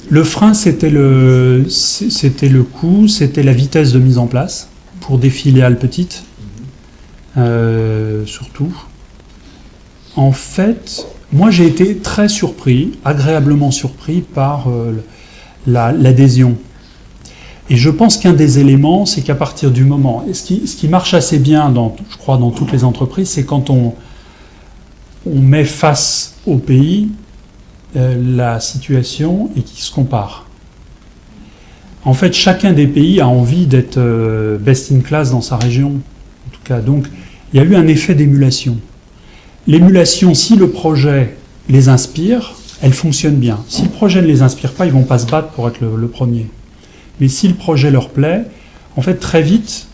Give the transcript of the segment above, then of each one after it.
Le frein, c'était le coût, c'était la vitesse de mise en place pour des filiales petites, surtout. En fait, moi j'ai été très surpris, agréablement surpris par l'adhésion. Et je pense qu'un des éléments, c'est qu'à partir du moment, et ce qui marche assez bien, je crois, dans toutes les entreprises, c'est quand on met face au pays la situation et qui se compare. En fait, chacun des pays a envie d'être best in class dans sa région, en tout cas. Donc, il y a eu un effet d'émulation. L'émulation, si le projet les inspire, elle fonctionne bien. Si le projet ne les inspire pas, ils ne vont pas se battre pour être le premier. Mais si le projet leur plaît, en fait, très vite,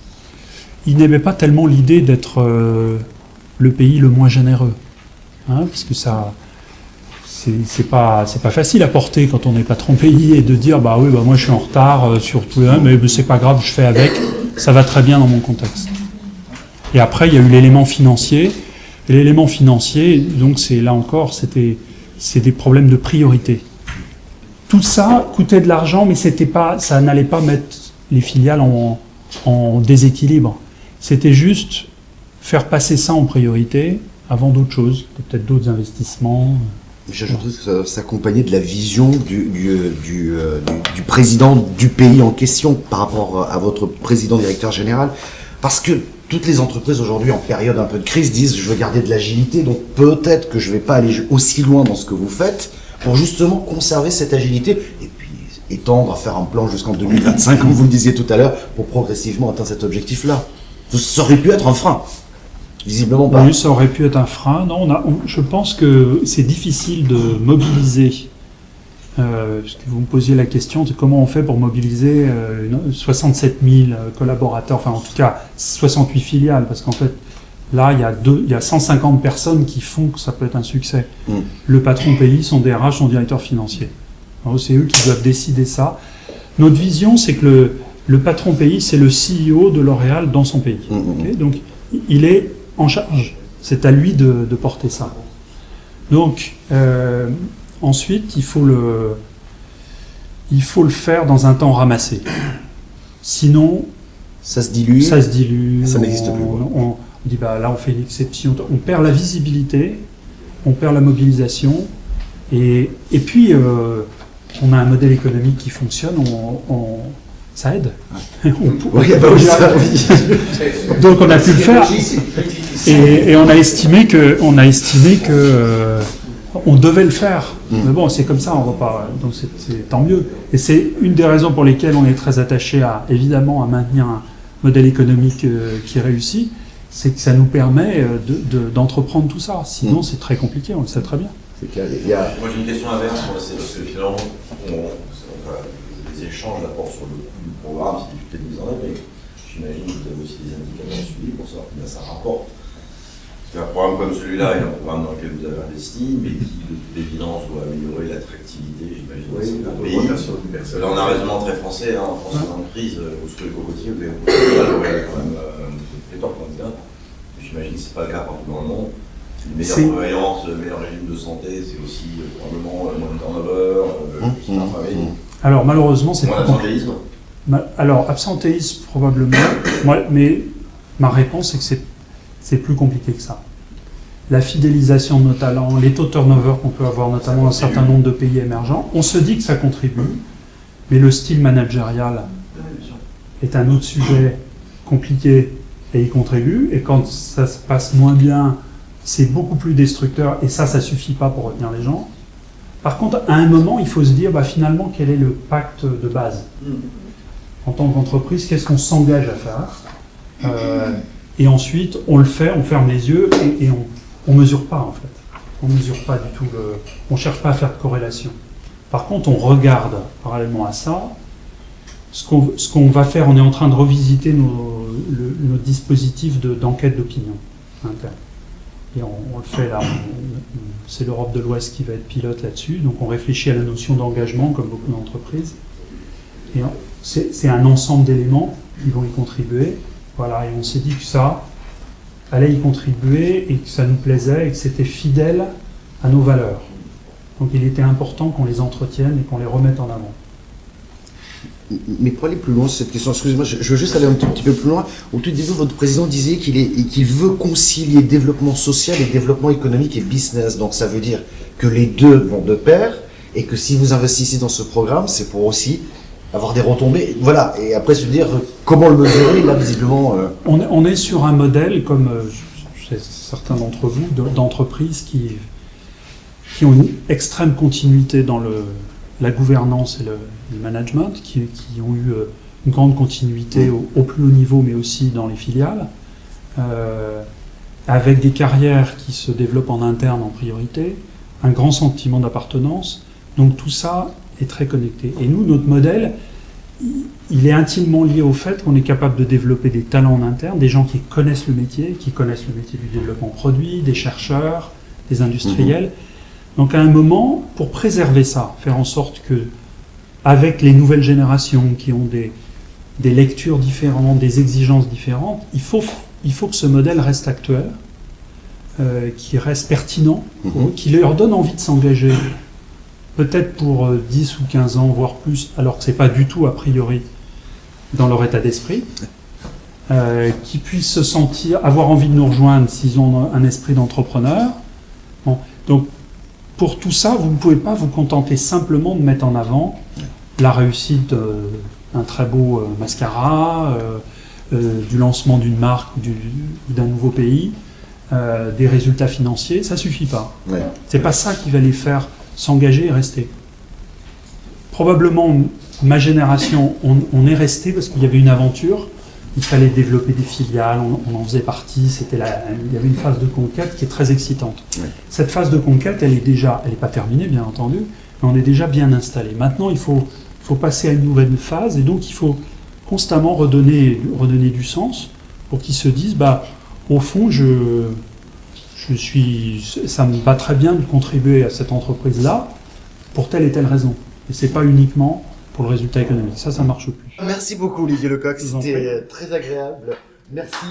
ils n'aimaient pas tellement l'idée d'être le pays le moins généreux. Parce que ça... C'est pas facile à porter quand on est patron pays et de dire bah oui, moi je suis en retard sur tout le monde, mais c'est pas grave, je fais avec, ça va très bien dans mon contexte. Et après il y a eu l'élément financier. Et l'élément financier, donc c'est là encore, c'est des problèmes de priorité. Tout ça coûtait de l'argent, mais ça n'allait pas mettre les filiales en déséquilibre. C'était juste faire passer ça en priorité avant d'autres choses, peut-être d'autres investissements. J'ajouterais que ça s'accompagnait de la vision du président du pays en question par rapport à votre président directeur général. Parce que toutes les entreprises aujourd'hui en période un peu de crise disent je veux garder de l'agilité, donc peut-être que je ne vais pas aller aussi loin dans ce que vous faites pour justement conserver cette agilité et puis étendre à faire un plan jusqu'en 2025, comme vous le disiez tout à l'heure, pour progressivement atteindre cet objectif-là. Ça aurait pu être un frein. Visiblement pas. Oui, ça aurait pu être un frein. Non, je pense que c'est difficile de mobiliser. Puisque vous me posiez la question de comment on fait pour mobiliser 67 000 collaborateurs, enfin en tout cas 68 filiales, parce qu'en fait, là, il y a 150 personnes qui font que ça peut être un succès. Le patron pays, son DRH, son directeur financier. Alors, c'est eux qui doivent décider ça. Notre vision, c'est que le patron pays, c'est le CEO de L'Oréal dans son pays. Okay, donc, il est en charge. C'est à lui de porter ça. Donc, ensuite, il faut le faire dans un temps ramassé. Sinon, ça se dilue. Ça n'existe plus. On dit, là, on fait une exception. On perd la visibilité, on perd la mobilisation. Et puis, on a un modèle économique qui fonctionne. Ça aide. Donc on a pu le faire. Et on a estimé que on devait le faire. Mais bon, c'est comme ça, on va pas. Donc c'est tant mieux. Et c'est une des raisons pour lesquelles on est très attaché évidemment à maintenir un modèle économique qui réussit, c'est que ça nous permet d'entreprendre tout ça. Sinon, c'est très compliqué. On le sait très bien. Moi, j'ai une question inverse. C'est parce que finalement, les échanges d'apports sur le coût du programme, c'est difficile de mise en œuvre, mais j'imagine que vous avez aussi des indicateurs suivis pour savoir combien ça rapporte. Parce qu'un programme comme celui-là est un programme dans lequel vous avez investi, mais qui, de toute évidence, doit améliorer l'attractivité, j'imagine, de ce pays. Là, on a un raisonnement très français, en France, en crise, vous serez cocotier, vous avez quand même pléthore de candidats. J'imagine que ce n'est pas le cas partout dans le monde. Une meilleure prévoyance, un meilleur régime de santé, c'est aussi probablement moins de turnover, Alors malheureusement, c'est moins d'absentéisme. Alors absentéisme probablement, mais ma réponse c'est que c'est plus compliqué que ça. La fidélisation de nos talents, les taux de turnover qu'on peut avoir notamment dans un certain nombre de pays émergents, on se dit que ça contribue, mais le style managérial est un autre sujet compliqué et il contribue, et quand ça se passe moins bien, c'est beaucoup plus destructeur, et ça suffit pas pour retenir les gens. Par contre, à un moment, il faut se dire, finalement, quel est le pacte de base ? En tant qu'entreprise, qu'est-ce qu'on s'engage à faire ? Et ensuite, on le fait, on ferme les yeux, et on mesure pas, en fait. On mesure pas du tout, on cherche pas à faire de corrélation. Par contre, on regarde, parallèlement à ça, ce qu'on va faire. On est en train de revisiter nos dispositifs d'enquête d'opinion interne. Et on le fait là, c'est l'Europe de l'Ouest qui va être pilote là-dessus, donc on réfléchit à la notion d'engagement comme beaucoup d'entreprises. Et c'est un ensemble d'éléments qui vont y contribuer. Voilà, et on s'est dit que ça allait y contribuer et que ça nous plaisait et que c'était fidèle à nos valeurs. Donc il était important qu'on les entretienne et qu'on les remette en avant. Mais pour aller plus loin sur cette question, excusez-moi, je veux juste aller un petit peu plus loin. Au tout début, votre président disait qu'il veut concilier développement social et développement économique et business. Donc ça veut dire que les deux vont de pair et que si vous investissez dans ce programme, c'est pour aussi avoir des retombées. Voilà, et après se dire comment le mesurer, là visiblement... On est sur un modèle, comme je sais certains d'entre vous, d'entreprises qui ont une extrême continuité dans la gouvernance et le management, qui ont eu une grande continuité au plus haut niveau, mais aussi dans les filiales, avec des carrières qui se développent en interne en priorité, un grand sentiment d'appartenance. Donc tout ça est très connecté. Et nous, notre modèle, il est intimement lié au fait qu'on est capable de développer des talents en interne, des gens qui connaissent le métier du développement produit, des chercheurs, des industriels. Donc à un moment, pour préserver ça, faire en sorte que, avec les nouvelles générations qui ont des lectures différentes, des exigences différentes, il faut que ce modèle reste actuel, qu'il reste pertinent, qu'il leur donne envie de s'engager, peut-être pour 10 ou 15 ans, voire plus, alors que ce n'est pas du tout a priori dans leur état d'esprit, qu'ils puissent se sentir, avoir envie de nous rejoindre s'ils ont un esprit d'entrepreneur. Bon. Donc, pour tout ça, vous ne pouvez pas vous contenter simplement de mettre en avant la réussite d'un très beau mascara, du lancement d'une marque ou d'un nouveau pays, des résultats financiers, ça ne suffit pas. Ouais. C'est pas ça qui va les faire s'engager et rester. Probablement, ma génération, on est resté parce qu'il y avait une aventure, il fallait développer des filiales, on en faisait partie, il y avait une phase de conquête qui est très excitante. Ouais. Cette phase de conquête, elle n'est pas terminée, bien entendu, mais on est déjà bien installé. Maintenant, il faut passer à une nouvelle phase, et donc il faut constamment redonner du sens pour qu'ils se disent, au fond, ça me va très bien de contribuer à cette entreprise-là pour telle et telle raison. Et c'est pas uniquement pour le résultat économique. Ça marche plus. Merci beaucoup Olivier Lecoq, Je vous en c'était très agréable. Merci.